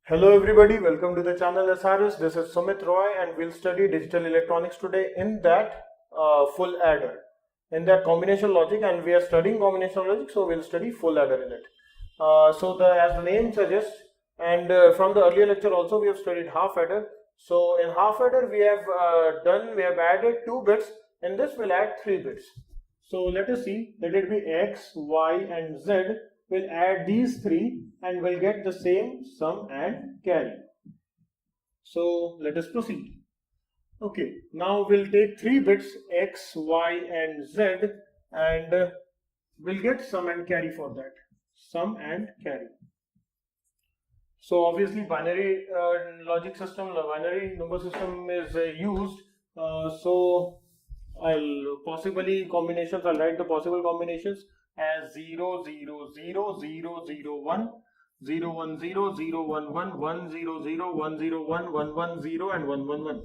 Hello everybody, welcome to the channel SRS. This is Sumit Roy and we'll study digital electronics today in that full adder, in that combination logic, and we are studying combination logic, so we'll study full adder in it. As the name suggests, and from the earlier lecture also we have studied half adder. So in half adder we have added 2 bits. In this we'll add 3 bits. So let us see, let it be x, y and z. We'll add these 3 and we'll get the same sum and carry. So let us proceed. Okay, now we'll take 3 bits x, y and z and we'll get sum and carry for that. Sum and carry. So obviously binary logic system, the binary number system is used. So I'll write the possible combinations as 0 0 0 0 0 1 0 1 0 0 1 1 1 0 0 1 0 1 1 1 0 and 1 1 1.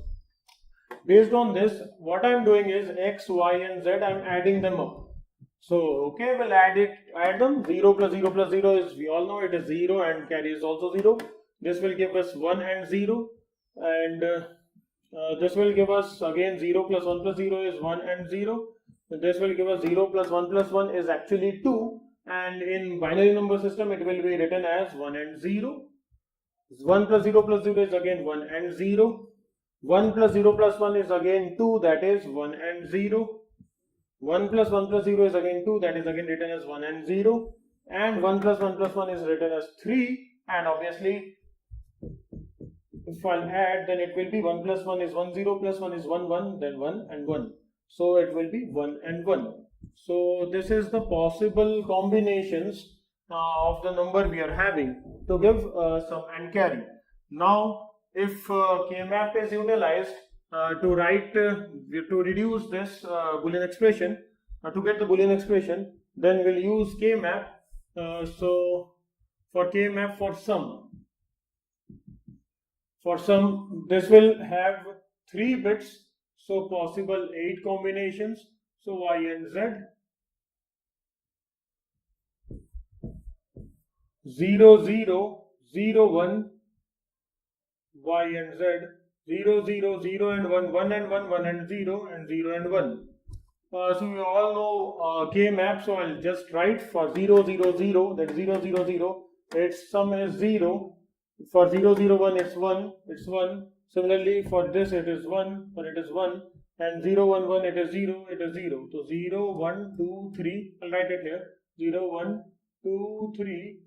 Based on this, what I'm doing is x, y and z, I'm adding them up. So okay, we'll add them. 0 plus 0 plus 0 is, we all know it is 0, and carry is also 0. This will give us 1 and 0, and this will give us again 0 plus 1 plus 0 is 1 and 0. This will give us 0 plus 1 plus 1 is actually 2, and in binary number system it will be written as 1 and 0. 1 plus 0 plus 0 is again 1 and 0. 1 plus 0 plus 1 is again 2, that is 1 and 0. 1 plus 1 plus 0 is again 2, that is again written as 1 and 0. And 1 plus 1 plus 1 is written as 3, and obviously if I'll add, then it will be 1 plus 1 is 1, 0 plus 1 is 1, 1, then 1 and 1. So it will be 1 and 1. So this is the possible combinations of the number we are having to give sum and carry. Now if K-map is utilized to reduce this Boolean expression, to get the Boolean expression, then we'll use K-map. So for K-map for sum, this will have 3 bits, so possible 8 combinations. So y and z, 0 0 0 1, y and z, 0 0 0 and 1, 1 and 1, 1 and 0, and 0 and 1. So we all know K-map, so I'll just write for 0 0 0, that 0 0 0, its sum is 0. For 0 0 1 it's 1, it's 1. Similarly for this it is 1, for it is 1, and 0 1 1 it is 0, it is 0. So 0 1 2 3, I'll write it here, 0 1 2 3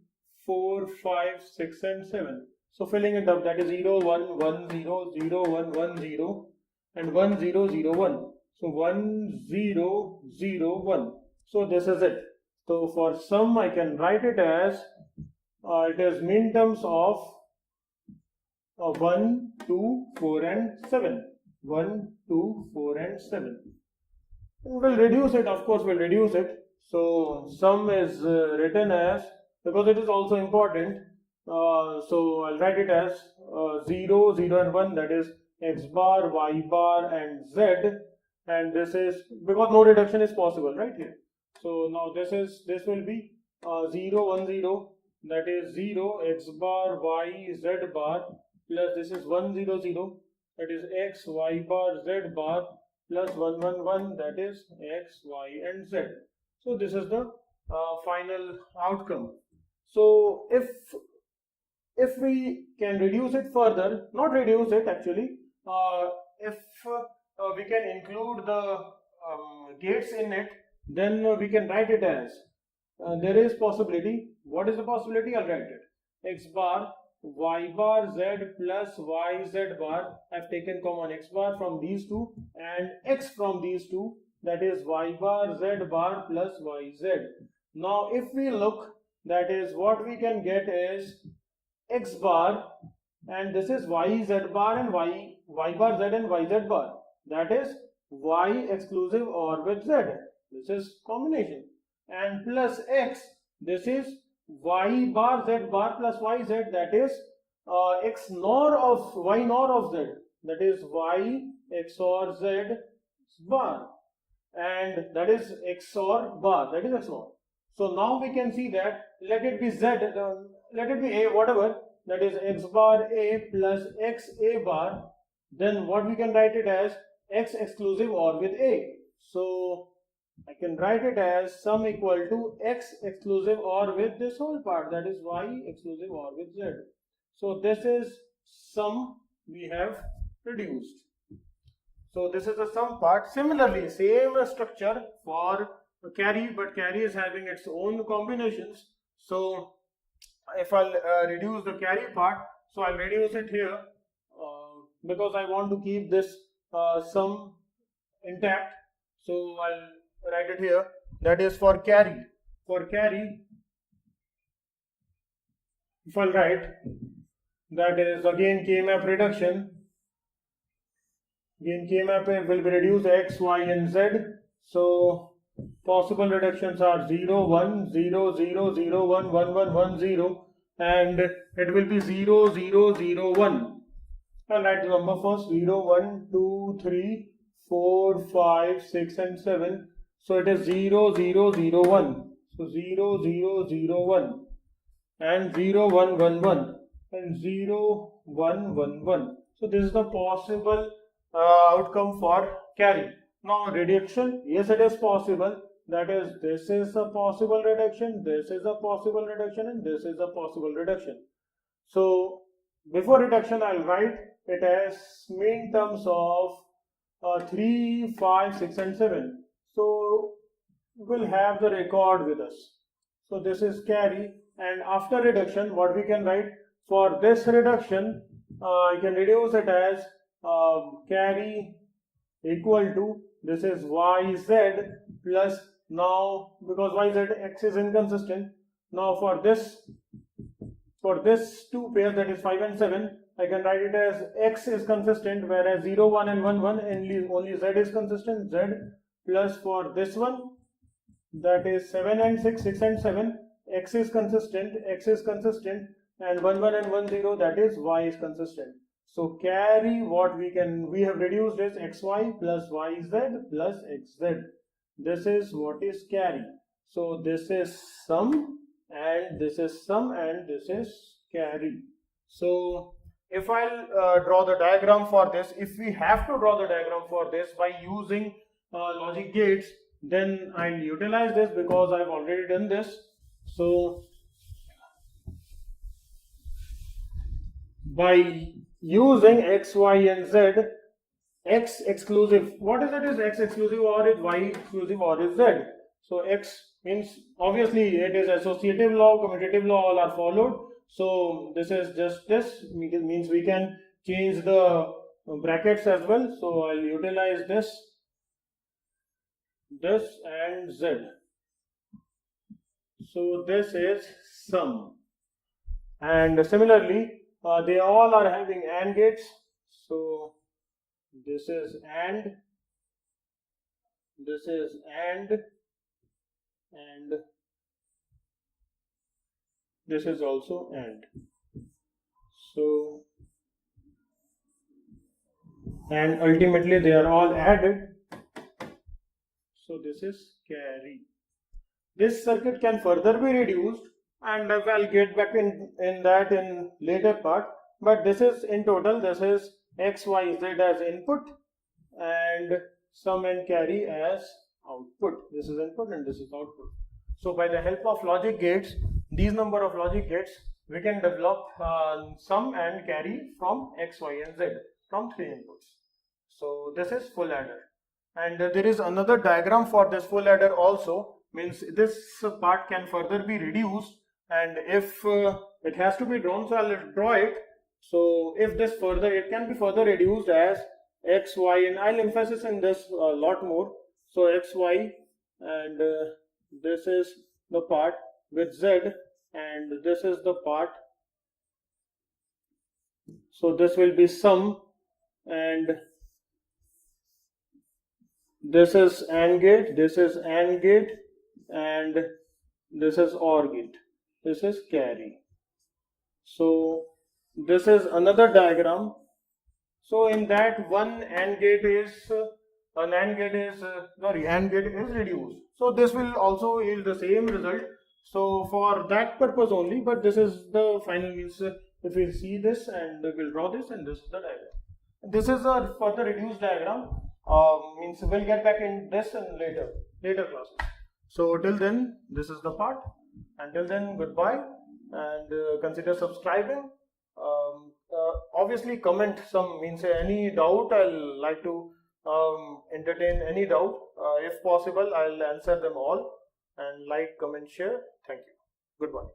4 5 6 and 7. So filling it up, that is 0 1 1 0 0 1 1 0 and 1 0 0 1. So 1 0 0 1. So this is it. So for sum I can write it as it is min terms of 1 2 4 and 7. 1 2 4 and 7. We'll reduce it, of course we'll reduce it. So sum is written as, because it is also important, so I'll write it as 0 0 and 1, that is x bar, y bar and z, and this is because no reduction is possible right here. So now this will be 0 1 0, that is 0 x bar y z bar, plus this is 1 0 0, that is x y bar z bar, plus 1 1 1, that is x y and z. So this is the final outcome. So if we can reduce it further, not reduce it actually, if we can include the gates in it, then we can write it as, there is possibility. What is the possibility? I'll write it, x bar y bar z plus y z bar. I've taken common x bar from these two and x from these two, that is y bar z bar plus yz. Now if we look, that is what we can get is x bar, and this is yz bar and y bar z and yz bar, that is y exclusive or with z, this is combination, and plus x, this is y bar z bar plus yz, that is x nor of y nor of z, that is y xor z bar, and that is xor bar, that is xor. So now we can see that, let it be z, let it be a, whatever, that is x bar a plus x a bar, then what we can write it as x exclusive OR with a. So I can write it as sum equal to x exclusive OR with this whole part, that is y exclusive OR with z. So this is sum we have reduced. So this is the sum part. Similarly, same structure for carry, but carry is having its own combinations. So if I'll reduce the carry part, so I'll reduce it here because I want to keep this sum intact. So I'll write it here. That is for carry. For carry, if I'll write, that is again K-map reduction. Again K-map will be reduced x, y and z. So possible reductions are 0, 1, 0, 0, 0, 1, 1, 1, 1, 0, and it will be 0, 0, 0, 1. I'll write the number first: 0, 1, 2, 3, 4, 5, 6 and 7. So it is 0, 0, 0, 1. So 0, 0, 0, 1 and 0, 1, 1, 1 and 0, 1, 1, 1. So this is the possible outcome for carry. Now reduction, yes, it is possible. That is, this is a possible reduction, this is a possible reduction, and this is a possible reduction. So before reduction, I'll write it as main terms of 3, 5, 6 and 7. So we'll have the record with us. So this is carry, and after reduction, what we can write for this reduction, I can reduce it as carry equal to, this is yz plus, now because yz x is inconsistent, now for this two pairs, that is 5 and 7, I can write it as x is consistent, whereas 0, 1 and 1, 1, and only z is consistent, z plus for this one, that is 7 and 6, 6 and 7, x is consistent, and 1, 1 and 1, 0, that is y is consistent. So carry, what we have reduced is xy plus yz plus xz. This is what is carry. So this is sum, and this is sum, and this is carry. So if I'll draw the diagram for this, if we have to draw the diagram for this by using logic gates, then I'll utilize this because I've already done this. So by using x, y and z, x exclusive, what is it? Is x exclusive or is y exclusive or is z? So x means, obviously it is associative law, commutative law, all are followed. So this is just this, means we can change the brackets as well. So I'll utilize this and z. So this is sum, and similarly they all are having AND gates. So this is AND, this is AND, and this is also AND. So, and ultimately they are all added. So this is carry. This circuit can further be reduced, and I'll get back in that in later part. But this is in total, this is x, y, z as input and sum and carry as output. This is input and this is output. So by the help of logic gates, these number of logic gates, we can develop sum and carry from x, y and z from 3 inputs. So this is full adder, and there is another diagram for this full adder also, means this part can further be reduced, and if it has to be drawn, so I'll draw it. So if this further, it can be further reduced as x, y, and I'll emphasize in this a lot more. So x, y, and this is the part with z, and this is the part. So this will be sum, and this is AND gate, this is AND gate, and this is OR gate. This is carry. So this is another diagram. So in that, one AND gate is AND gate is reduced. So this will also yield the same result. So for that purpose only, but this is the final, means If we'll see this and we'll draw this, and this is the diagram. This is a further reduced diagram. Means we'll get back in this in later classes. So till then, this is the part. Until then, goodbye, and consider subscribing. Obviously, comment some, means any doubt. I'll like to entertain any doubt. If possible, I'll answer them all. And like, comment, share. Thank you. Goodbye.